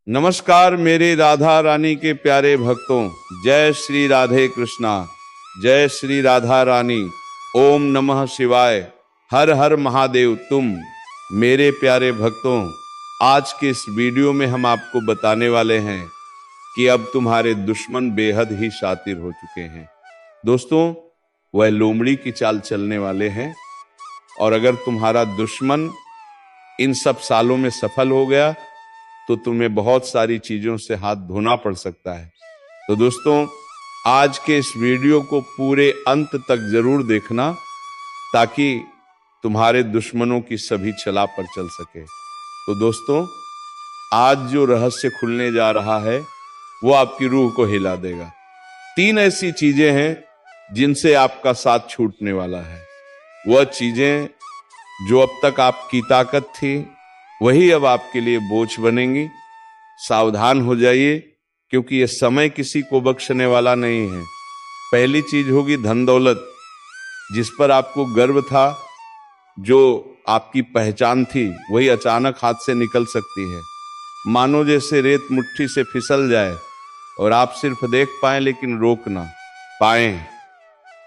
नमस्कार मेरे राधा रानी के प्यारे भक्तों। जय श्री राधे कृष्णा। जय श्री राधा रानी। ओम नमः शिवाय। हर हर महादेव। तुम मेरे प्यारे भक्तों, आज के इस वीडियो में हम आपको बताने वाले हैं कि अब तुम्हारे दुश्मन बेहद ही शातिर हो चुके हैं। दोस्तों, वह लोमड़ी की चाल चलने वाले हैं और अगर तुम्हारा दुश्मन इन सब सालों में सफल हो गया तो तुम्हें बहुत सारी चीजों से हाथ धोना पड़ सकता है। तो दोस्तों, आज के इस वीडियो को पूरे अंत तक जरूर देखना ताकि तुम्हारे दुश्मनों की सभी छला पर चल सके। तो दोस्तों, आज जो रहस्य खुलने जा रहा है वो आपकी रूह को हिला देगा। 3 ऐसी चीजें हैं जिनसे आपका साथ छूटने वाला है। वह चीजें जो अब तक आपकी ताकत थी वही अब आपके लिए बोझ बनेंगी। सावधान हो जाइए क्योंकि यह समय किसी को बख्शने वाला नहीं है। पहली चीज होगी धन दौलत। जिस पर आपको गर्व था, जो आपकी पहचान थी, वही अचानक हाथ से निकल सकती है। मानो जैसे रेत मुट्ठी से फिसल जाए और आप सिर्फ देख पाएं लेकिन रोक ना पाएं।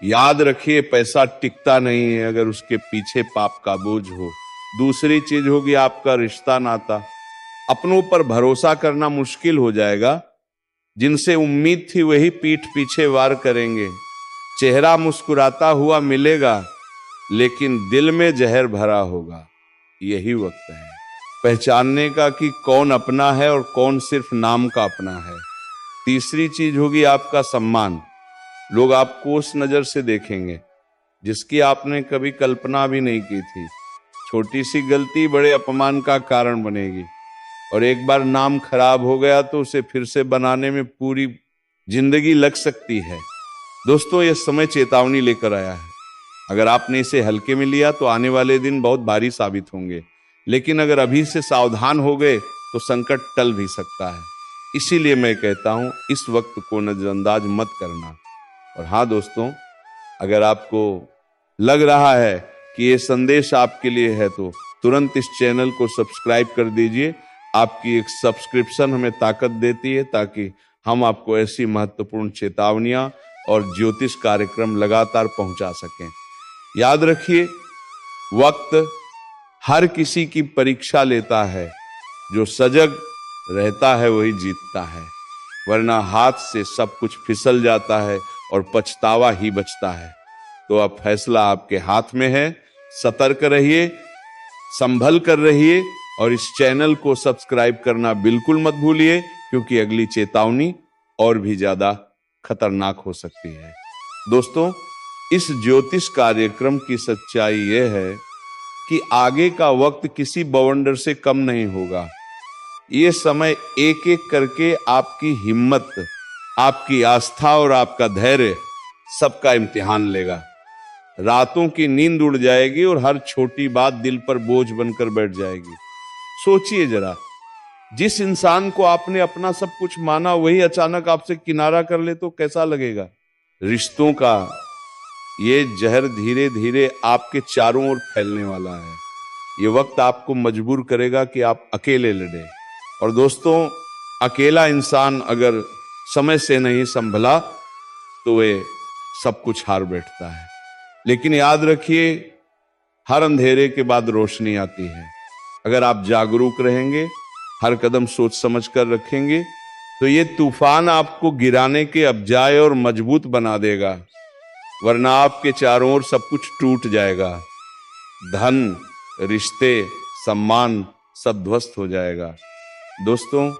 याद रखिए, पैसा टिकता नहीं है अगर उसके पीछे पाप का बोझ हो। दूसरी चीज होगी आपका रिश्ता नाता। अपनों पर भरोसा करना मुश्किल हो जाएगा। जिनसे उम्मीद थी वही पीठ पीछे वार करेंगे। चेहरा मुस्कुराता हुआ मिलेगा लेकिन दिल में जहर भरा होगा। यही वक्त है पहचानने का कि कौन अपना है और कौन सिर्फ नाम का अपना है। तीसरी चीज होगी आपका सम्मान। लोग आपको उस नजर से देखेंगे जिसकी आपने कभी कल्पना भी नहीं की थी। छोटी सी गलती बड़े अपमान का कारण बनेगी और एक बार नाम खराब हो गया तो उसे फिर से बनाने में पूरी जिंदगी लग सकती है। दोस्तों, यह समय चेतावनी लेकर आया है। अगर आपने इसे हल्के में लिया तो आने वाले दिन बहुत भारी साबित होंगे, लेकिन अगर अभी से सावधान हो गए तो संकट टल भी सकता है। इसीलिए मैं कहता हूं, इस वक्त को नजरअंदाज मत करना। और हाँ दोस्तों, अगर आपको लग रहा है कि ये संदेश आपके लिए है तो तुरंत इस चैनल को सब्सक्राइब कर दीजिए। आपकी एक सब्सक्रिप्शन हमें ताकत देती है ताकि हम आपको ऐसी महत्वपूर्ण चेतावनियां और ज्योतिष कार्यक्रम लगातार पहुंचा सकें। याद रखिए, वक्त हर किसी की परीक्षा लेता है। जो सजग रहता है वही जीतता है, वरना हाथ से सब कुछ फिसल जाता है और पछतावा ही बचता है। तो अब फैसला आपके हाथ में है। सतर्क रहिए, संभल कर रहिए और इस चैनल को सब्सक्राइब करना बिल्कुल मत भूलिए क्योंकि अगली चेतावनी और भी ज्यादा खतरनाक हो सकती है। दोस्तों, इस ज्योतिष कार्यक्रम की सच्चाई यह है कि आगे का वक्त किसी बवंडर से कम नहीं होगा। ये समय एक एक करके आपकी हिम्मत, आपकी आस्था और आपका धैर्य सबका इम्तिहान लेगा। रातों की नींद उड़ जाएगी और हर छोटी बात दिल पर बोझ बनकर बैठ जाएगी। सोचिए जरा, जिस इंसान को आपने अपना सब कुछ माना वही अचानक आपसे किनारा कर ले तो कैसा लगेगा। रिश्तों का ये जहर धीरे धीरे आपके चारों ओर फैलने वाला है। ये वक्त आपको मजबूर करेगा कि आप अकेले लड़े। और दोस्तों, अकेला इंसान अगर समय से नहीं संभला तो वे सब कुछ हार बैठता है। लेकिन याद रखिए, हर अंधेरे के बाद रोशनी आती है। अगर आप जागरूक रहेंगे, हर कदम सोच समझ कर रखेंगे तो ये तूफान आपको गिराने के अबजाय और मजबूत बना देगा, वरना आपके चारों ओर सब कुछ टूट जाएगा। धन, रिश्ते, सम्मान सब ध्वस्त हो जाएगा। दोस्तों,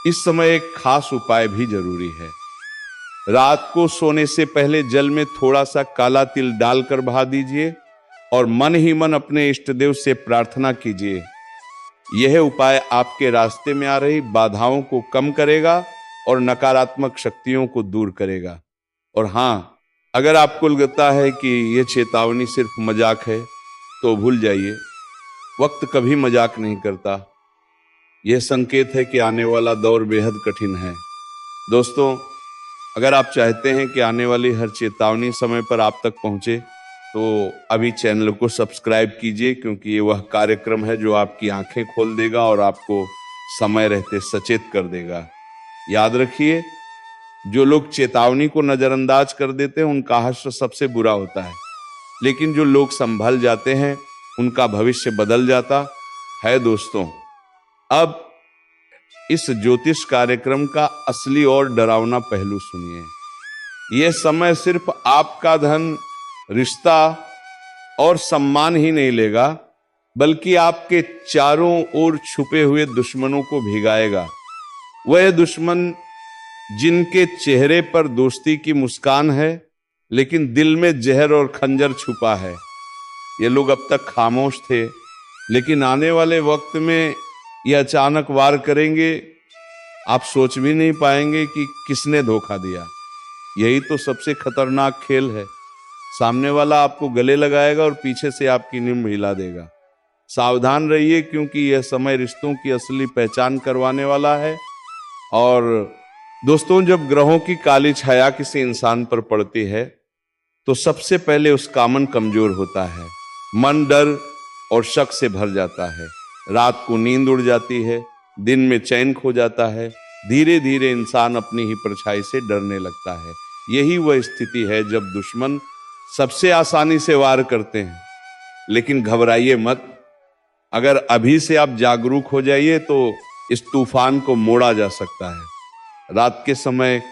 इस समय एक खास उपाय भी जरूरी है। रात को सोने से पहले जल में थोड़ा सा काला तिल डालकर बहा दीजिए और मन ही मन अपने इष्ट देव से प्रार्थना कीजिए। यह उपाय आपके रास्ते में आ रही बाधाओं को कम करेगा और नकारात्मक शक्तियों को दूर करेगा। और हाँ, अगर आपको लगता है कि यह चेतावनी सिर्फ मजाक है तो भूल जाइए, वक्त कभी मजाक नहीं करता। यह संकेत है कि आने वाला दौर बेहद कठिन है। दोस्तों, अगर आप चाहते हैं कि आने वाली हर चेतावनी समय पर आप तक पहुंचे तो अभी चैनल को सब्सक्राइब कीजिए, क्योंकि ये वह कार्यक्रम है जो आपकी आंखें खोल देगा और आपको समय रहते सचेत कर देगा। याद रखिए, जो लोग चेतावनी को नजरअंदाज कर देते हैं उनका हश्र सबसे बुरा होता है, लेकिन जो लोग संभल जाते हैं उनका भविष्य बदल जाता है। दोस्तों, अब इस ज्योतिष कार्यक्रम का असली और डरावना पहलू सुनिए। यह समय सिर्फ आपका धन, रिश्ता और सम्मान ही नहीं लेगा, बल्कि आपके चारों ओर छुपे हुए दुश्मनों को भिगाएगा। वह दुश्मन जिनके चेहरे पर दोस्ती की मुस्कान है, लेकिन दिल में जहर और खंजर छुपा है। ये लोग अब तक खामोश थे, लेकिन आने वाले वक्त में ये अचानक वार करेंगे। आप सोच भी नहीं पाएंगे कि किसने धोखा दिया। यही तो सबसे खतरनाक खेल है। सामने वाला आपको गले लगाएगा और पीछे से आपकी नींद हिला देगा। सावधान रहिए, क्योंकि यह समय रिश्तों की असली पहचान करवाने वाला है। और दोस्तों, जब ग्रहों की काली छाया किसी इंसान पर पड़ती है तो सबसे पहले उसका मन कमजोर होता है। मन डर और शक से भर जाता है। रात को नींद उड़ जाती है, दिन में चैन खो जाता है। धीरे धीरे इंसान अपनी ही परछाई से डरने लगता है। यही वह स्थिति है जब दुश्मन सबसे आसानी से वार करते हैं। लेकिन घबराइए मत। अगर अभी से आप जागरूक हो जाइए तो इस तूफान को मोड़ा जा सकता है। रात के समय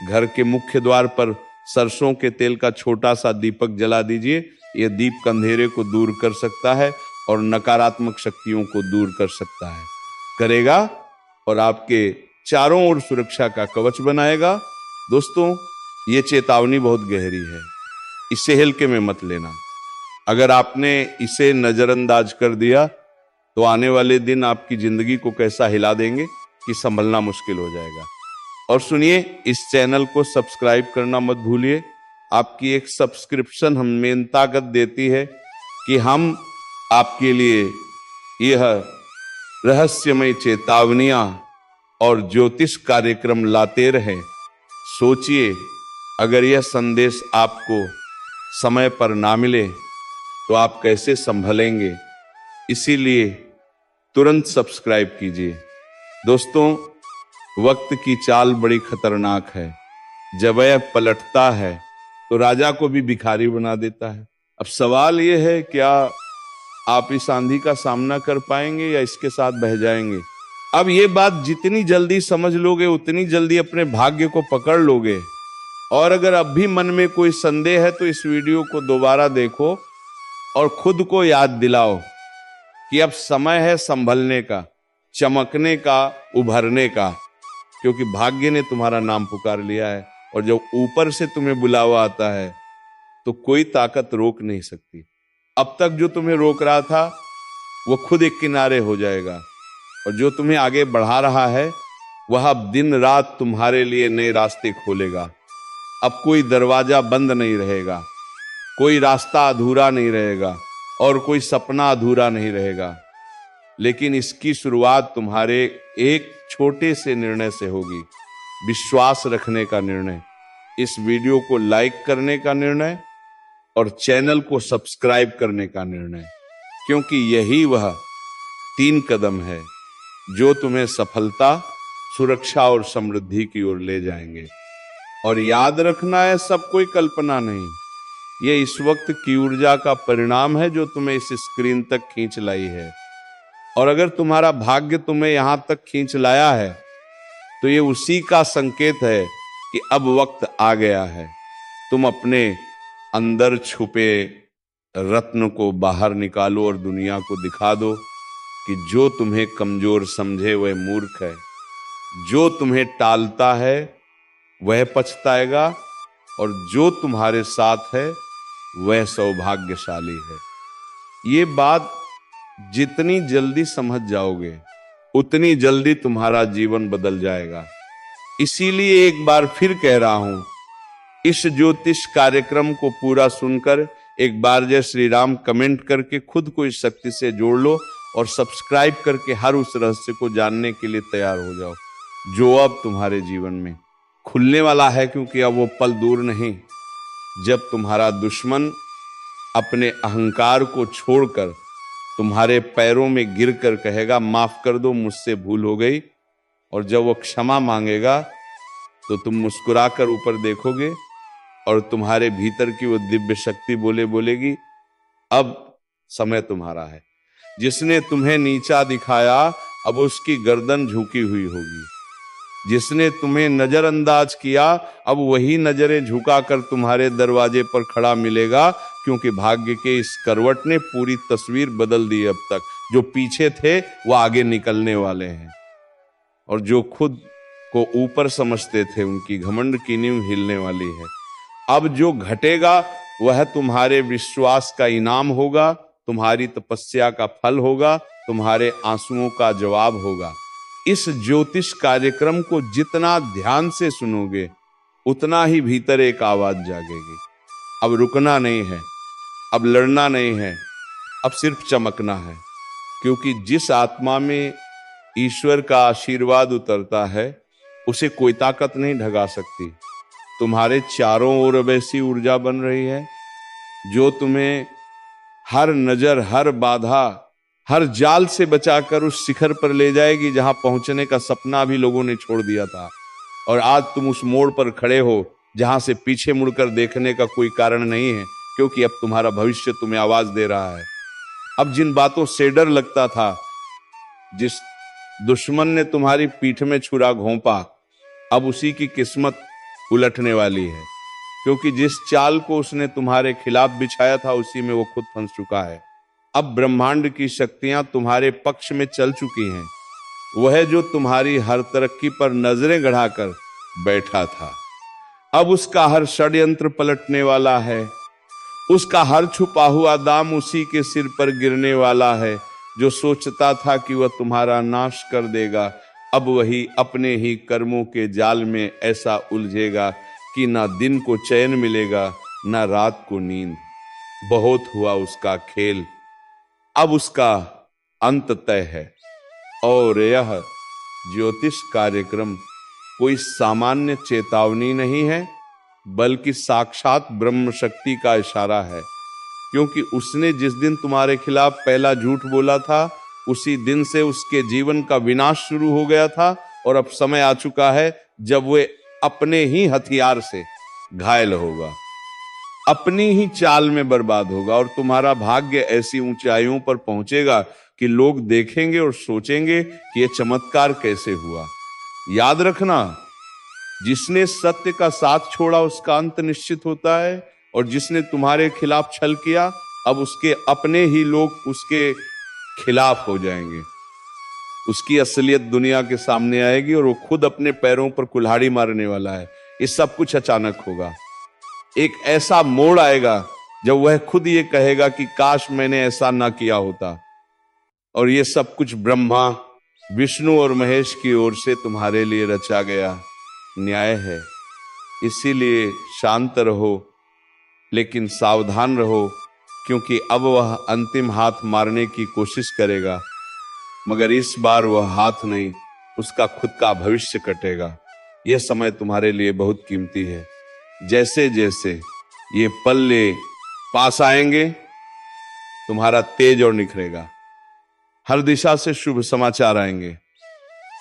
घर के मुख्य द्वार पर सरसों के तेल का छोटा सा दीपक जला दीजिए। यह दीप अंधेरे को दूर कर सकता है और नकारात्मक शक्तियों को दूर कर सकता है, करेगा और आपके चारों ओर सुरक्षा का कवच बनाएगा। दोस्तों, ये चेतावनी बहुत गहरी है, इसे हल्के में मत लेना। अगर आपने इसे नजरअंदाज कर दिया तो आने वाले दिन आपकी जिंदगी को कैसा हिला देंगे कि संभलना मुश्किल हो जाएगा। और सुनिए, इस चैनल को सब्सक्राइब करना मत भूलिए। आपकी एक सब्सक्रिप्शन हमें ताकत देती है कि हम आपके लिए यह रहस्यमय चेतावनियां और ज्योतिष कार्यक्रम लाते रहें। सोचिए, अगर यह संदेश आपको समय पर ना मिले तो आप कैसे संभलेंगे। इसीलिए तुरंत सब्सक्राइब कीजिए। दोस्तों, वक्त की चाल बड़ी खतरनाक है। जब यह पलटता है तो राजा को भी भिखारी बना देता है। अब सवाल यह है, क्या आप इस आंधी का सामना कर पाएंगे या इसके साथ बह जाएंगे। अब ये बात जितनी जल्दी समझ लोगे उतनी जल्दी अपने भाग्य को पकड़ लोगे। और अगर अब भी मन में कोई संदेह है तो इस वीडियो को दोबारा देखो और खुद को याद दिलाओ कि अब समय है संभलने का, चमकने का, उभरने का, क्योंकि भाग्य ने तुम्हारा नाम पुकार लिया है। और जब ऊपर से तुम्हें बुलावा आता है तो कोई ताकत रोक नहीं सकती। अब तक जो तुम्हें रोक रहा था वो खुद एक किनारे हो जाएगा, और जो तुम्हें आगे बढ़ा रहा है वह अब दिन रात तुम्हारे लिए नए रास्ते खोलेगा। अब कोई दरवाजा बंद नहीं रहेगा, कोई रास्ता अधूरा नहीं रहेगा और कोई सपना अधूरा नहीं रहेगा। लेकिन इसकी शुरुआत तुम्हारे एक छोटे से निर्णय से होगी। विश्वास रखने का निर्णय, इस वीडियो को लाइक करने का निर्णय और चैनल को सब्सक्राइब करने का निर्णय, क्योंकि यही वह 3 कदम है जो तुम्हें सफलता, सुरक्षा और समृद्धि की ओर ले जाएंगे। और याद रखना है, सब कोई कल्पना नहीं, ये इस वक्त की ऊर्जा का परिणाम है जो तुम्हें इस स्क्रीन तक खींच लाई है। और अगर तुम्हारा भाग्य तुम्हें यहां तक खींच लाया है तो ये उसी का संकेत है कि अब वक्त आ गया है। तुम अपने अंदर छुपे रत्न को बाहर निकालो और दुनिया को दिखा दो कि जो तुम्हें कमजोर समझे वह मूर्ख है, जो तुम्हें टालता है वह पछताएगा, और जो तुम्हारे साथ है वह सौभाग्यशाली है। ये बात जितनी जल्दी समझ जाओगे उतनी जल्दी तुम्हारा जीवन बदल जाएगा। इसीलिए एक बार फिर कह रहा हूं, इस ज्योतिष कार्यक्रम को पूरा सुनकर एक बार जय श्री राम कमेंट करके खुद को इस शक्ति से जोड़ लो और सब्सक्राइब करके हर उस रहस्य को जानने के लिए तैयार हो जाओ जो अब तुम्हारे जीवन में खुलने वाला है। क्योंकि अब वो पल दूर नहीं जब तुम्हारा दुश्मन अपने अहंकार को छोड़कर तुम्हारे पैरों में गिर कर कहेगा माफ कर दो, मुझसे भूल हो गई। और जब वो क्षमा मांगेगा तो तुम मुस्कुराकर ऊपर देखोगे और तुम्हारे भीतर की वो दिव्य शक्ति बोलेगी अब समय तुम्हारा है। जिसने तुम्हें नीचा दिखाया अब उसकी गर्दन झुकी हुई होगी। जिसने तुम्हें नजरअंदाज किया अब वही नजरें झुकाकर तुम्हारे दरवाजे पर खड़ा मिलेगा, क्योंकि भाग्य के इस करवट ने पूरी तस्वीर बदल दी। अब तक जो पीछे थे वो आगे निकलने वाले हैं, और जो खुद को ऊपर समझते थे उनकी घमंड की नींव हिलने वाली है। अब जो घटेगा वह तुम्हारे विश्वास का इनाम होगा, तुम्हारी तपस्या का फल होगा, तुम्हारे आंसुओं का जवाब होगा। इस ज्योतिष कार्यक्रम को जितना ध्यान से सुनोगे उतना ही भीतर एक आवाज जागेगी। अब रुकना नहीं है, अब लड़ना नहीं है, अब सिर्फ चमकना है, क्योंकि जिस आत्मा में ईश्वर का आशीर्वाद उतरता है उसे कोई ताकत नहीं ढगा सकती। तुम्हारे चारों ओर अब ऐसी ऊर्जा बन रही है जो तुम्हें हर नजर, हर बाधा, हर जाल से बचाकर उस शिखर पर ले जाएगी जहां पहुंचने का सपना भी लोगों ने छोड़ दिया था। और आज तुम उस मोड़ पर खड़े हो जहां से पीछे मुड़कर देखने का कोई कारण नहीं है, क्योंकि अब तुम्हारा भविष्य तुम्हें आवाज दे रहा है। अब जिन बातों से डर लगता था, जिस दुश्मन ने तुम्हारी पीठ में छुरा घोंपा, अब उसी की किस्मत उलटने वाली है, क्योंकि जिस चाल को उसने तुम्हारे खिलाफ बिछाया था उसी में वो खुद फंस चुका है। अब ब्रह्मांड की शक्तियां तुम्हारे पक्ष में चल चुकी हैं। वह जो तुम्हारी हर तरक्की पर नजरें गड़ाकर बैठा था, अब उसका हर षड्यंत्र पलटने वाला है। उसका हर छुपा हुआ दाम उसी के सिर पर गिरने वाला है। जो सोचता था कि वह तुम्हारा नाश कर देगा, अब वही अपने ही कर्मों के जाल में ऐसा उलझेगा कि ना दिन को चैन मिलेगा ना रात को नींद। बहुत हुआ उसका खेल, अब उसका अंत तय है। और यह ज्योतिष कार्यक्रम कोई सामान्य चेतावनी नहीं है, बल्कि साक्षात ब्रह्म शक्ति का इशारा है। क्योंकि उसने जिस दिन तुम्हारे खिलाफ पहला झूठ बोला था उसी दिन से उसके जीवन का विनाश शुरू हो गया था, और अब समय आ चुका है जब वह अपने ही हथियार से घायल होगा, अपनी ही चाल में बर्बाद होगा, और तुम्हारा भाग्य ऐसी ऊंचाइयों पर पहुंचेगा कि लोग देखेंगे और सोचेंगे कि यह चमत्कार कैसे हुआ। याद रखना, जिसने सत्य का साथ छोड़ा उसका अंत निश्चित होता है, और जिसने तुम्हारे खिलाफ छल किया अब उसके अपने ही लोग उसके खिलाफ हो जाएंगे। उसकी असलियत दुनिया के सामने आएगी और वो खुद अपने पैरों पर कुल्हाड़ी मारने वाला है। ये सब कुछ अचानक होगा। एक ऐसा मोड़ आएगा जब वह खुद ये कहेगा कि काश मैंने ऐसा ना किया होता। और ये सब कुछ ब्रह्मा, विष्णु और महेश की ओर से तुम्हारे लिए रचा गया न्याय है। इसीलिए शांत रहो, लेकिन सावधान रहो, क्योंकि अब वह अंतिम हाथ मारने की कोशिश करेगा, मगर इस बार वह हाथ नहीं, उसका खुद का भविष्य कटेगा। यह समय तुम्हारे लिए बहुत कीमती है। जैसे जैसे ये पल्ले पास आएंगे तुम्हारा तेज और निखरेगा। हर दिशा से शुभ समाचार आएंगे,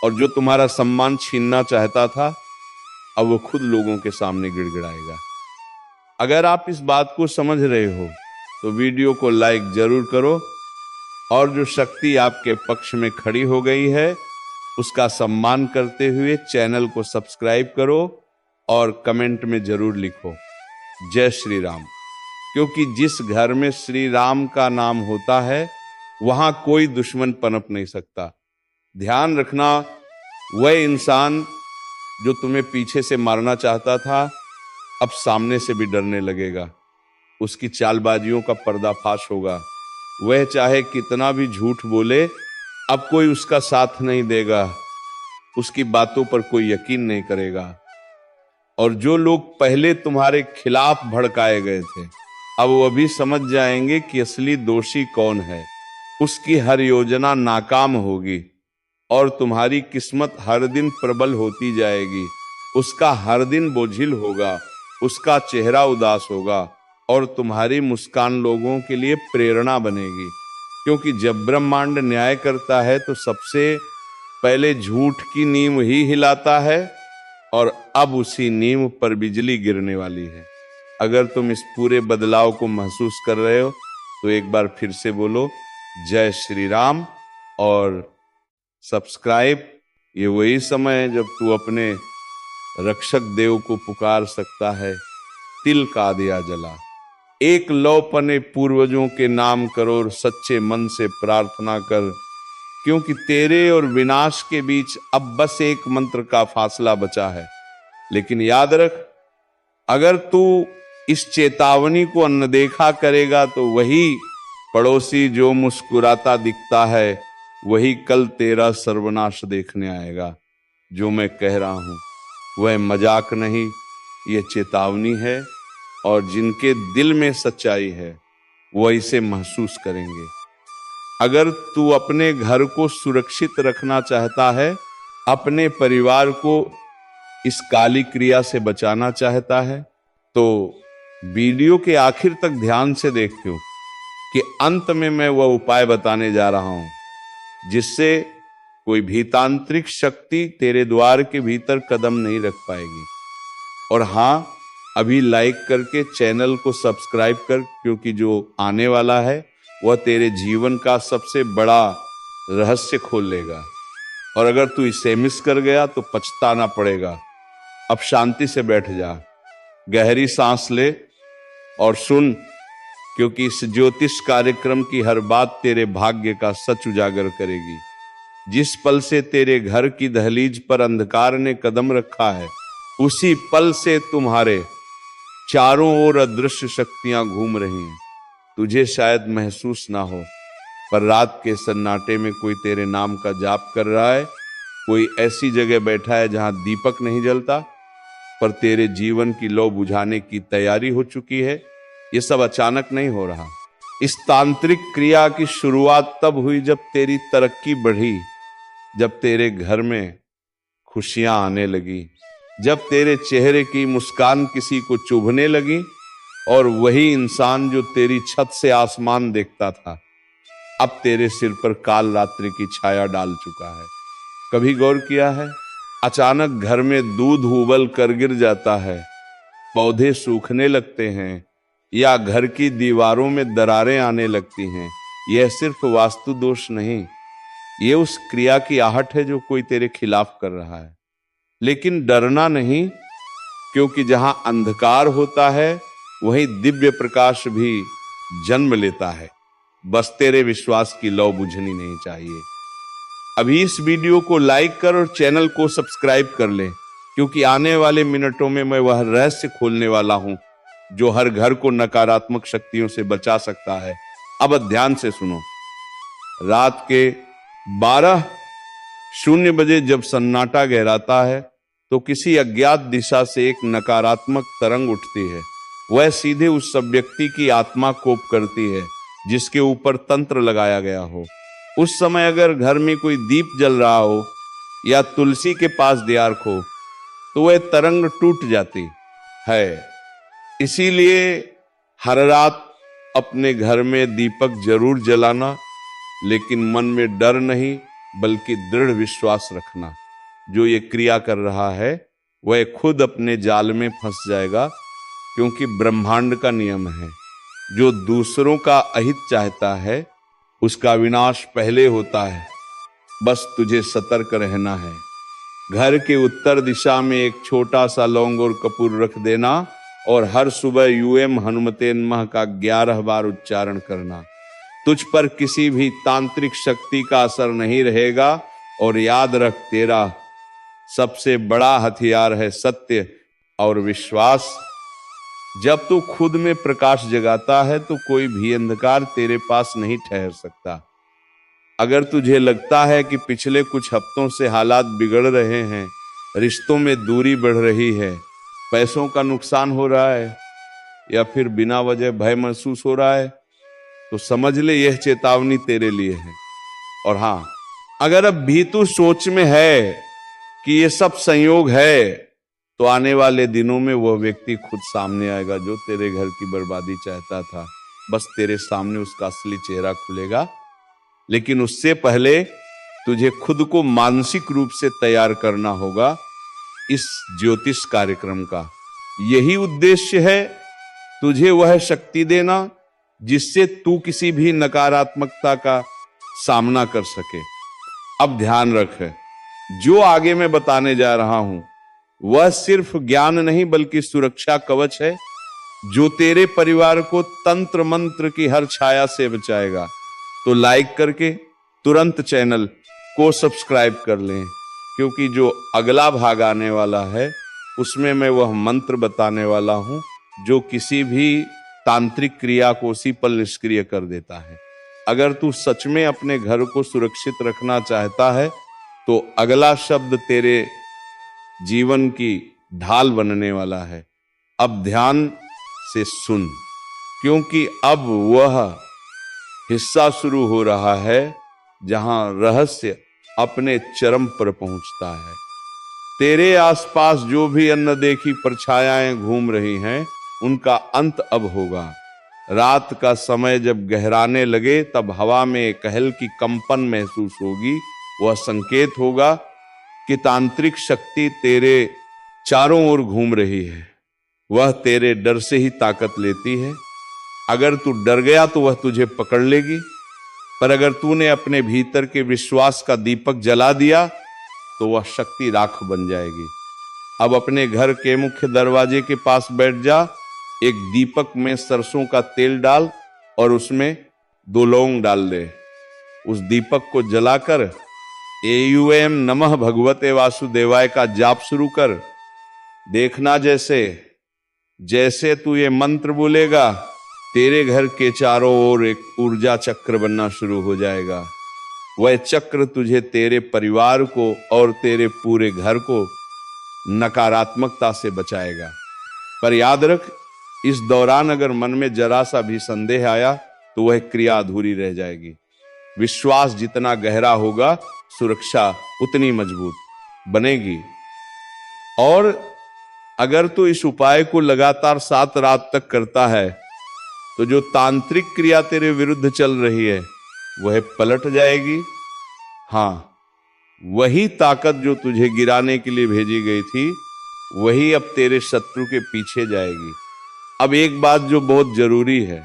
और जो तुम्हारा सम्मान छीनना चाहता था अब वो खुद लोगों के सामने गिड़गिड़ाएगा। अगर आप इस बात को समझ रहे हो तो वीडियो को लाइक जरूर करो, और जो शक्ति आपके पक्ष में खड़ी हो गई है उसका सम्मान करते हुए चैनल को सब्सक्राइब करो और कमेंट में जरूर लिखो जय श्री राम। क्योंकि जिस घर में श्री राम का नाम होता है वहां कोई दुश्मन पनप नहीं सकता। ध्यान रखना, वह इंसान जो तुम्हें पीछे से मारना चाहता था अब सामने से भी डरने लगेगा। उसकी चालबाजियों का पर्दाफाश होगा। वह चाहे कितना भी झूठ बोले अब कोई उसका साथ नहीं देगा, उसकी बातों पर कोई यकीन नहीं करेगा। और जो लोग पहले तुम्हारे खिलाफ भड़काए गए थे अब वो भी समझ जाएंगे कि असली दोषी कौन है। उसकी हर योजना नाकाम होगी और तुम्हारी किस्मत हर दिन प्रबल होती जाएगी। उसका हर दिन बोझिल होगा, उसका चेहरा उदास होगा और तुम्हारी मुस्कान लोगों के लिए प्रेरणा बनेगी। क्योंकि जब ब्रह्मांड न्याय करता है तो सबसे पहले झूठ की नींव ही हिलाता है और अब उसी नींव पर बिजली गिरने वाली है। अगर तुम इस पूरे बदलाव को महसूस कर रहे हो तो एक बार फिर से बोलो जय श्री राम और सब्सक्राइब। ये वही समय है जब तू अपने रक्षक देव को पुकार सकता है। तिल का दिया जला, एक लौपने पूर्वजों के नाम करो और सच्चे मन से प्रार्थना कर, क्योंकि तेरे और विनाश के बीच अब बस एक मंत्र का फासला बचा है। लेकिन याद रख, अगर तू इस चेतावनी को अनदेखा करेगा तो वही पड़ोसी जो मुस्कुराता दिखता है वही कल तेरा सर्वनाश देखने आएगा। जो मैं कह रहा हूं वह मजाक नहीं, यह चेतावनी है और जिनके दिल में सच्चाई है वह इसे महसूस करेंगे। अगर तू अपने घर को सुरक्षित रखना चाहता है, अपने परिवार को इस काली क्रिया से बचाना चाहता है, तो वीडियो के आखिर तक ध्यान से देखियो कि अंत में मैं वह उपाय बताने जा रहा हूं जिससे कोई भी तांत्रिक शक्ति तेरे द्वार के भीतर कदम नहीं रख पाएगी। और हां, अभी लाइक करके चैनल को सब्सक्राइब कर, क्योंकि जो आने वाला है वह तेरे जीवन का सबसे बड़ा रहस्य खोल लेगा। और अगर तू इसे मिस कर गया तो पछताना पड़ेगा। अब शांति से बैठ जा, गहरी सांस ले और सुन, क्योंकि इस ज्योतिष कार्यक्रम की हर बात तेरे भाग्य का सच उजागर करेगी। जिस पल से तेरे घर की दहलीज पर अंधकार ने कदम रखा है, उसी पल से तुम्हारे चारों ओर अदृश्य शक्तियां घूम रही हैं। तुझे शायद महसूस ना हो, पर रात के सन्नाटे में कोई तेरे नाम का जाप कर रहा है। कोई ऐसी जगह बैठा है जहां दीपक नहीं जलता, पर तेरे जीवन की लौ बुझाने की तैयारी हो चुकी है। ये सब अचानक नहीं हो रहा। इस तांत्रिक क्रिया की शुरुआत तब हुई जब तेरी तरक्की बढ़ी, जब तेरे घर में खुशियां आने लगी, जब तेरे चेहरे की मुस्कान किसी को चुभने लगी और वही इंसान जो तेरी छत से आसमान देखता था अब तेरे सिर पर काल रात्रि की छाया डाल चुका है। कभी गौर किया है, अचानक घर में दूध उबल कर गिर जाता है, पौधे सूखने लगते हैं या घर की दीवारों में दरारें आने लगती हैं। यह सिर्फ वास्तु दोष नहीं, ये उस क्रिया की आहट है जो कोई तेरे खिलाफ कर रहा है। लेकिन डरना नहीं, क्योंकि जहां अंधकार होता है वहीं दिव्य प्रकाश भी जन्म लेता है। बस तेरे विश्वास की लौ बुझनी नहीं चाहिए। अभी इस वीडियो को लाइक कर और चैनल को सब्सक्राइब कर ले, क्योंकि आने वाले मिनटों में मैं वह रहस्य खोलने वाला हूं जो हर घर को नकारात्मक शक्तियों से बचा सकता है। अब ध्यान से सुनो। रात के 12:00 बजे जब सन्नाटा गहराता है तो किसी अज्ञात दिशा से एक नकारात्मक तरंग उठती है। वह सीधे उस सब व्यक्ति की आत्मा कोप करती है जिसके ऊपर तंत्र लगाया गया हो। उस समय अगर घर में कोई दीप जल रहा हो या तुलसी के पास दियार हो तो वह तरंग टूट जाती है। इसीलिए हर रात अपने घर में दीपक जरूर जलाना, लेकिन मन में डर नहीं बल्कि दृढ़ विश्वास रखना। जो ये क्रिया कर रहा है वह खुद अपने जाल में फंस जाएगा, क्योंकि ब्रह्मांड का नियम है, जो दूसरों का अहित चाहता है उसका विनाश पहले होता है। बस तुझे सतर्क रहना है। घर के उत्तर दिशा में एक छोटा सा लौंग और कपूर रख देना और हर सुबह यूएम हनुमते नमः का 11 बार उच्चारण करना। तुझ पर किसी भी तांत्रिक शक्ति का असर नहीं रहेगा। और याद रख, तेरा सबसे बड़ा हथियार है सत्य और विश्वास। जब तू खुद में प्रकाश जगाता है तो कोई भी अंधकार तेरे पास नहीं ठहर सकता। अगर तुझे लगता है कि पिछले कुछ हफ्तों से हालात बिगड़ रहे हैं, रिश्तों में दूरी बढ़ रही है, पैसों का नुकसान हो रहा है या फिर बिना वजह भय महसूस हो रहा है, तो समझ ले यह चेतावनी तेरे लिए है। और हां, अगर अब भी तू सोच में है कि ये सब संयोग है, तो आने वाले दिनों में वह व्यक्ति खुद सामने आएगा जो तेरे घर की बर्बादी चाहता था। बस तेरे सामने उसका असली चेहरा खुलेगा लेकिन उससे पहले तुझे खुद को मानसिक रूप से तैयार करना होगा इस ज्योतिष कार्यक्रम का। यही उद्देश्य है, तुझे वह शक्ति देना जिससे तू किसी भी नकारात्मकता का सामना कर सके। अब ध्यान रख, जो आगे मैं बताने जा रहा हूं वह सिर्फ ज्ञान नहीं बल्कि सुरक्षा कवच है, जो तेरे परिवार को तंत्र मंत्र की हर छाया से बचाएगा। तो लाइक करके तुरंत चैनल को सब्सक्राइब कर लें, क्योंकि जो अगला भाग आने वाला है उसमें मैं वह मंत्र बताने वाला हूं जो किसी भी तांत्रिक क्रिया को उसी पल निष्क्रिय कर देता है। अगर तू सच में अपने घर को सुरक्षित रखना चाहता है तो अगला शब्द तेरे जीवन की ढाल बनने वाला है। अब ध्यान से सुन, क्योंकि अब वह हिस्सा शुरू हो रहा है जहां रहस्य अपने चरम पर पहुंचता है। तेरे आसपास जो भी अनदेखी परछायाएं घूम रही हैं उनका अंत अब होगा। रात का समय जब गहराने लगे तब हवा में एक हल्की कंपन महसूस होगी। वह संकेत होगा कि तांत्रिक शक्ति तेरे चारों ओर घूम रही है। वह तेरे डर से ही ताकत लेती है। अगर तू डर गया तो वह तुझे पकड़ लेगी, पर अगर तूने अपने भीतर के विश्वास का दीपक जला दिया तो वह शक्ति राख बन जाएगी। अब अपने घर के मुख्य दरवाजे के पास बैठ जा, एक दीपक में सरसों का तेल डाल और उसमें 2 लौंग डाल दे। उस दीपक को जलाकर एयूएम नमः भगवते वासुदेवाय का जाप शुरू कर। देखना जैसे जैसे तू ये मंत्र बोलेगा तेरे घर के चारों ओर एक ऊर्जा चक्र बनना शुरू हो जाएगा। वह चक्र तुझे, तेरे परिवार को और तेरे पूरे घर को नकारात्मकता से बचाएगा। पर याद रख, इस दौरान अगर मन में जरा सा भी संदेह आया तो वह क्रिया अधूरी रह जाएगी। विश्वास जितना गहरा होगा सुरक्षा उतनी मजबूत बनेगी। और अगर तू इस उपाय को लगातार 7 रात तक करता है तो जो तांत्रिक क्रिया तेरे विरुद्ध चल रही है वह पलट जाएगी। हाँ, वही ताकत जो तुझे गिराने के लिए भेजी गई थी वही अब तेरे शत्रु के पीछे जाएगी। अब एक बात जो बहुत जरूरी है,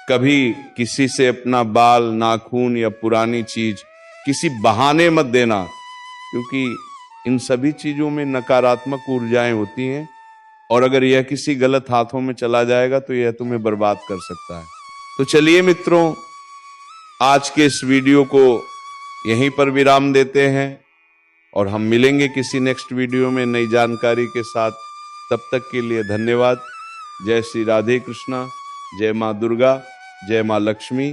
कभी किसी से अपना बाल, नाखून या पुरानी चीज किसी बहाने मत देना, क्योंकि इन सभी चीजों में नकारात्मक ऊर्जाएं होती हैं और अगर यह किसी गलत हाथों में चला जाएगा तो यह तुम्हें बर्बाद कर सकता है। तो चलिए मित्रों, आज के इस वीडियो को यहीं पर विराम देते हैं और हम मिलेंगे किसी नेक्स्ट वीडियो में नई जानकारी के साथ। तब तक के लिए धन्यवाद। जय श्री राधे कृष्णा, जय माँ दुर्गा, जय माँ लक्ष्मी।